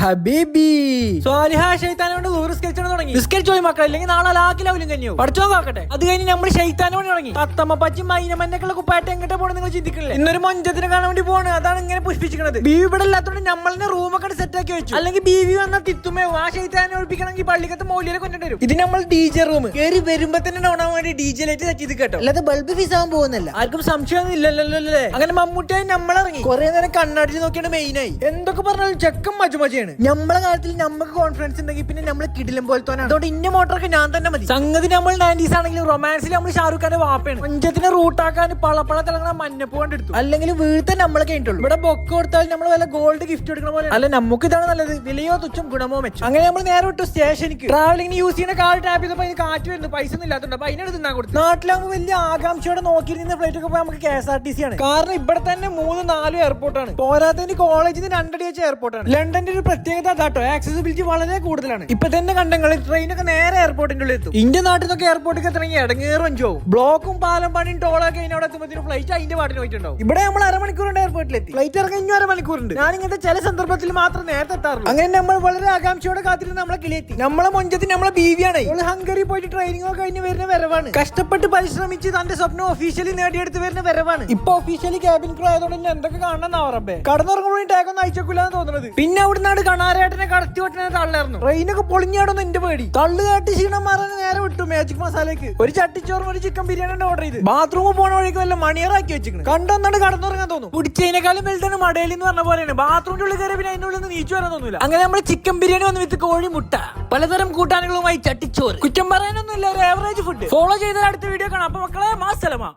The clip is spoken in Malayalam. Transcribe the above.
ഹബീബി ഷെയ്ത്താനോട് തുടങ്ങി നിസ്കരിച്ചോളി മക്കളെ, അല്ലെങ്കിൽ നാളെ ലാക്കിലാവിലും കഞ്ഞോ പഠിച്ചോ കാക്കട്ടെ. അത് കഴിഞ്ഞ് നമ്മൾ ഷെയ്ത്താനോട് തുടങ്ങി തത്തമ്മ പച്ചി മൈനമന്നൊക്കെ കുപ്പായിട്ട് എങ്ങോട്ട് പോകണം നിങ്ങൾ ചിന്തിക്കില്ലേ? ഇന്നൊരു മൊഞ്ചത്തിന് കാണാൻ വേണ്ടി പോണ്, അതാണ് ഇങ്ങനെ പുഷ്പിച്ചിരിക്കുന്നത്. ബീവി ഇവിടെ ഇല്ലാത്തോണ്ട് നമ്മളെ റൂമൊക്കെ സെറ്റ് ആക്കി വെച്ചു. അല്ലെങ്കിൽ ബീവി വന്ന തിത്തുമേ ആ ഷെയ്ത്താനെ ഒഴിപ്പിക്കണമെങ്കിൽ പള്ളിക്കത്ത് മൗലിയെ കൊണ്ടുവരും. ഇത് നമ്മൾ DJ റൂം കയറി വരുമ്പോ തന്നെ ഡൗണാൻ വേണ്ടി DJ ലൈറ്റ് സെറ്റ് ചെയ്ത് കേട്ടോ, അല്ലാതെ ബൾബ് ഫീസ് ആവാൻ പോകുന്നില്ല. ആർക്കും സംശയമൊന്നും ഇല്ലല്ലോ അല്ലേ? അങ്ങനെ മമ്മൂട്ടിയായി നമ്മളിറങ്ങി കുറെ നേരം കണ്ണടിച്ച് നോക്കിയാണ് മെയിനായി. എന്തൊക്കെ പറഞ്ഞാലും ചെക്കൻ മജുമജയാണ്. നമ്മളെ കാര്യത്തിൽ നമുക്ക് കോൺഫിഡൻസ് ഉണ്ടെങ്കിൽ പിന്നെ നമ്മൾ കിടിലം പോലത്തോനാണ്. അതുകൊണ്ട് ഇന്ന മോട്ടറൊക്കെ ഞാൻ തന്നെ മതി. സംഗതി നമ്മൾ 90s ആണെങ്കിലും റൊമാൻസിൽ നമ്മൾ ഷാറുഖ് ഖാന്റെ വാപ്പയാണ്. പഞ്ചത്തിന് റൂട്ടാക്കാൻ പളപ്പള തിളങ്ങണ മഞ്ഞപ്പൂ കണ്ടെടുത്തു, അല്ലെങ്കിൽ വീഴ്ത്താൻ നമ്മളെ കഴിഞ്ഞിട്ടുള്ളൂ. ഇവിടെ ബൊക്കെ കൊടുത്താൽ നമ്മൾ വല്ല ഗോൾഡ് ഗിഫ്റ്റ് എടുക്കണ പോലെ അല്ല, നമുക്ക് ഇതാണ് നല്ലത്. വിലയോ തുച്ഛം ഗുണമോ മെച്ചം. അങ്ങനെ നമ്മൾ നേരെ വിട്ടു സ്റ്റേഷനിക്ക്. ട്രാവലിംഗിന് യൂസ് ചെയ്യുന്ന കാർ ടാപ്പ് ചെയ്തപ്പോൾ അതിന് കാറ്റ് വരുന്നു, പൈസ ഒന്നും ഇല്ലാത്തതുണ്ട്. അപ്പൊ അതിനോട് തിന്നാൻ കൊടുത്തു. നാട്ടിലാകുമ്പോൾ വലിയ ആകാംക്ഷയോടെ നോക്കിയിരുന്ന ഫ്ലൈറ്റ് ഒക്കെ പോയി നമുക്ക് KSRTC ആണ്. കാരണം ഇവിടെ തന്നെ 3-4 എയർപോർട്ടാണ്. പോരാത്തതിന് കോളേജിൽ നിന്ന് 2 അടി വെച്ച എയർപോർട്ടാണ്. ലണ്ടന്റെ ഒരു പ്രത്യേകത അതാട്ടോ, ആക്സസിബിലിറ്റി വളരെ കൂടുതലാണ്. ഇപ്പൊ തന്നെ കണ്ടെങ്കിൽ ട്രെയിനൊക്കെ നേരെ എയർപോർട്ടിന്റെ ഉള്ളിൽ എത്തും. ഇന്ത്യ നാട്ടിൽ നിന്നൊക്കെ എയർപോർട്ടിൽ എത്തണമെങ്കിൽ ഇടങ്ങേറും അഞ്ചാവും. ബ്ലോക്കും പാലം പണിയും ടോളൊക്കെ അവിടെ എത്തുമ്പോൾ ഫ്ലൈറ്റ് അതിന്റെ പാട്ടിന് പോയിട്ടുണ്ടാവും. ഇവിടെ നമ്മൾ അരമണിക്കൂറുണ്ട് എയർപോർട്ടിലെത്തി. ഫ്ലൈറ്റ് ഇറങ്ങി 5 അരമണിക്കൂറുണ്ട്. ഞാൻ ഇങ്ങനത്തെ ചില സന്ദർഭത്തിൽ മാത്രം നേരത്തെ എത്താറുള്ളൂ. അങ്ങനെ നമ്മൾ വളരെ ആകാംക്ഷയോടെ കാത്തിരുന്ന് നമ്മളെ കിളിയെത്തി. നമ്മളെ മൊഞ്ചത്തിന് നമ്മളെ ബീവിയാണ്. ഹംഗറി പോയിട്ട് ട്രെയിനിങ് ഒക്കെ കഴിഞ്ഞ് വരുന്ന വരവാണ്. കഷ്ടപ്പെട്ട് പരിശ്രമിച്ച് തന്റെ സ്വപ്നം ഒഫീഷ്യലി നേടിയെടുത്ത് വരുന്ന വരവാണ്. ഇപ്പൊ ഒഫീഷ്യലി ക്യാബിൻ ക്രൂ ആയതുകൊണ്ട് എന്തൊക്കെ കാണണം റബ്ബേ. കടന്നുറങ്ങുമ്പോഴും ടാഗ് ഒന്നും അയച്ചേക്കില്ലാന്ന് തോന്നുന്നത്. പിന്നെ അവിടുന്ന് കണാരേട്ടനെ കടത്തി വിട്ടുന്ന തള്ളായിരുന്നു. ട്രെയിനൊക്കെ പൊളിഞ്ഞാടൊന്നും എന്റെ പേടി. തള്ളു കാട്ടി ക്ഷീണം മാറാൻ നേരെ വിട്ടു മാജിക് മസാലയ്ക്ക്. ഒരു ചട്ടിച്ചോറും ഒരു ചിക്കൻ ബിരിയാണി ഓർഡർ ചെയ്ത് ബാത്റൂമിൽ പോണ വഴിക്ക് വല്ല മണിയറാക്കി വെച്ചിരിക്കണം. കണ്ടൊന്നാണ് കടന്നുറങ്ങാൻ തോന്നും. കുടിച്ചതിനേക്കാളും വലുതാണ് മടയിൽ എന്ന് പറഞ്ഞ പോലെയാണ്. ബാത്റൂമിന്റെ ഉള്ളിൽ കയറി പിന്നെ അതിന്റെ ഉള്ളിൽ നിന്ന് നീച്ചു വരാൻ തോന്നില്ല. അങ്ങനെ നമ്മൾ ചിക്കൻ ബിരിയാണി വന്ന് വിത്ത് കോഴി മുട്ട പലതരം കൂട്ടാനുകളുമായി ചട്ടിച്ചോറ്. കുറ്റം പറയാനൊന്നുമില്ല, ഒരു ആവറേജ് ഫുഡ്. ഫോളോ ചെയ്താൽ അടുത്ത വീഡിയോ കാണാം. അപ്പൊ മക്കളെ മാസലമാ.